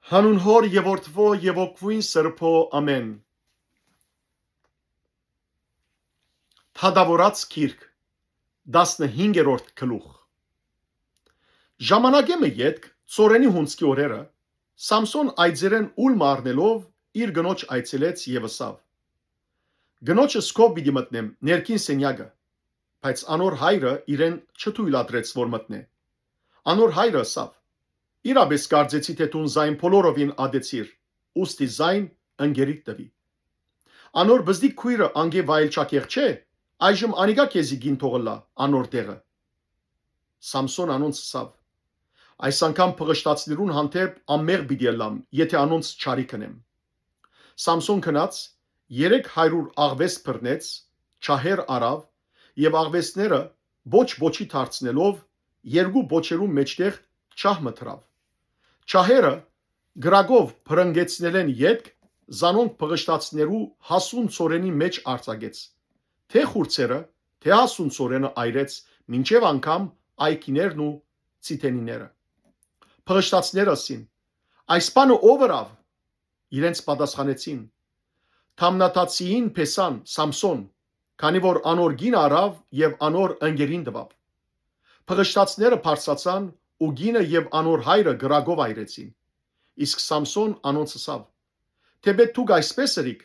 Հանուն Հոր եւ Որդվո եւ Օգվույն Սրբո ամեն։ Թադավորած գիրք 15-րդ գլուխ։ Ժամանակեմը յետք ծորենի հունցքի օրերը Սամսոն այցերեն ուլ մարնելով իր գնոջ այցելեց եւ ասավ. Գնոջը սկով պիտի մտնեմ ներքին սենյակը, բայց անոր հայրը իրեն չթույլատրեց որ մտնե։ Անոր հայրը ասավ. Իրապես կարծեցի թե տուն զայն բոլորովին ադեցիր, ուստի զայն ընկերիդ տվի։ Անոր բզդիկ քույրը անգե վայել չակեղ չէ, այժմ անիգա քեզի գին թողլա անոր տեղը։ Սամսոն անոնց ասավ. Այս անգամ փղշտացներուն հանդեպ ամեղ պիտի լամ, եթե անոնց չարի կնեմ։ Սամսոն քնած 300 աղվես բռնեց, չահեր արավ եւ աղվեսները ոչ-ոչի դարձնելով երկու բոչերու մեջտեղ չահ մտրավ։ Չահերը գրագով փրնգեցնելեն յետք զանոնք փղշտացներու հասուն ծորենի մեջ արձակեց։ Թե խուրցերը, թե հասուն ծորենը այրեց մինչև անգամ այքիներն ու ցիտենիները։ Փղշտացները ասին. այս բանը ով արավ։ Իրենց պատասխանեցին. Թամնատացիին Փեսան Սամսոն, քանի որ անոր գին արավ եւ անոր ընկերին տվավ։ Փղշտացները բարձրացան ու գինը եւ անոր հայրը գրագով այրեցին։ Իսկ Սամսոն անոնց ասավ. Թեպետ դուք այսպես ըրիք,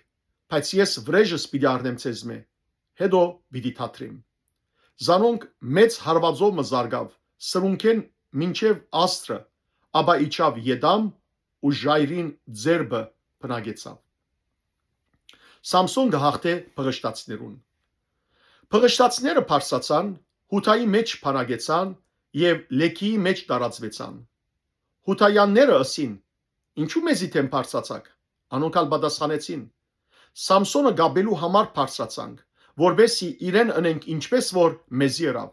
բայց ես վրեժս պիտի առնեմ ցեզմե, հետո պիտի թատրեմ։ Զանոնք մեծ հարվածով մը զարգավ, սրունքեն մինչև աստրը, ապա իջավ Եդամ ու ժայրին ձերբը բնագեցավ։ Սամսոն գահախտե փղշտացներուն։ Փղշտացները բարձրացան, հութայի մեջ բանագեցան եւ լեքիի մեջ տարածվեցան։ Հութայանները ասին. Ինչու մեզի թեմ բարձրացաք։ Անոնք ալ պատասխանեցին. Սամսոնը գաբելու համար բարձրացանք, որբեսի իրեն ընենք ինչպես որ մեզի ըրավ։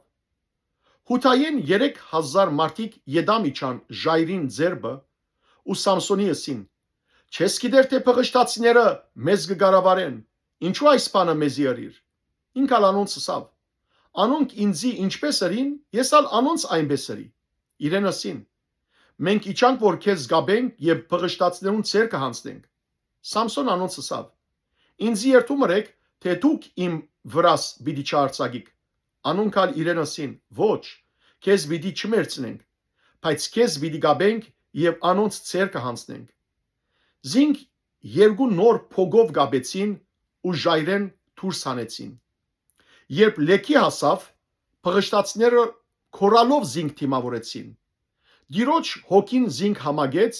Հութայեն 3000 մարդիկ Եդամ իջան ժայրին ձերբը ու Սամսոնի ասին. Չես գիտեր թե փղշտացիները մեզ կգարավարեն, ինչու այս բանը մեզի ըրիր։ Ինքալ անոնց ասավ. Անոնք ինձի ինչպես ըրին, ես ալ անոնց այնպես ըրի։ Իրեն ասին. մենք իջանք որ քեզ գաբենք եւ փղշտացներուն ցերկը հանցնենք։ Սամսոն անոնց ասավ. ինձի երթում ըրեք թե դուք իմ վրաս պիտի չարցակիք։ Անոնք ալ իրեն ասին. ոչ, քեզ պիտի չմերցնենք, բայց քեզ պիտի գաբենք եւ անոնց ցերկը հանցնենք։ Զինք երկու նոր փոգով գաբեցին ու ժայրեն դուրս հանեցին։ Երբ լեքի հասավ, փղշտացները քորալով զինք թիմավորեցին։ Դիրոջ հոգին զինք համագեց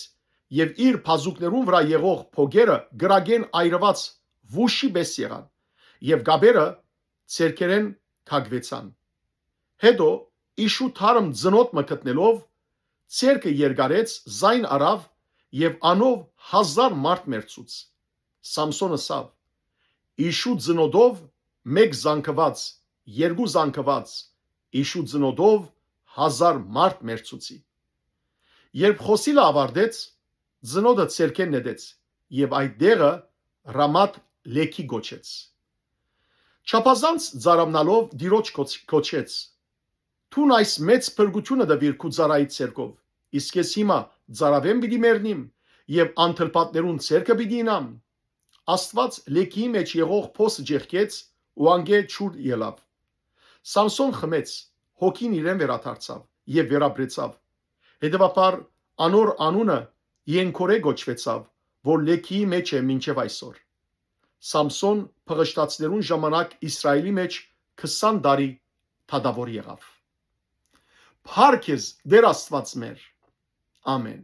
եւ իր բազուկներուն վրա եղող փոգերը գրագեն այրված վուշի պես եղան եւ գաբերը ցերկերեն քագվեցան։ Հետո իշու թարմ ծնոտ մկտնելով ցերկը երգարեց զայն արավ եւ անով 1000 մարդ մերցուց։ Սամսոնը ասավ. իշու ծնոտով մեկ զանգված, երկու զանգված, իշու ծնոտով 1000 մարդ մերցուցի։ Երբ խոսիլը ավարտեց, ծնոտը ցերկեն նետեց եւ այդ դեղը Ռամատ լեքի գոչեց։ Չափազանց ծարավնալով դիրոջ կոչեց. Թուն այս մեծ փրկությունը դվիր քու ծարայի ցերկով, իսկ ես հիմա ծարավեմ պիտի մեռնիմ եւ անթլպատներուն ցերկը պիտի ինամ։ Աստված լեքի մեջ եղող փոսը ջեղկեց ու անգե ճուր ելավ։ Սամսոն խմեց, հոգին իրեն վերադարձավ եւ վերաբրեցավ։ Հետևաբար անոր անունը Ենքորե գոչվեցավ, որ լեքի մեջ է մինչև այսօր։ Սամսոն փղշտացներուն ժամանակ Իսրայելի մեջ 20 տարի թադավոր եղավ։ Փառք Դեր Աստված մեր։ Ամեն։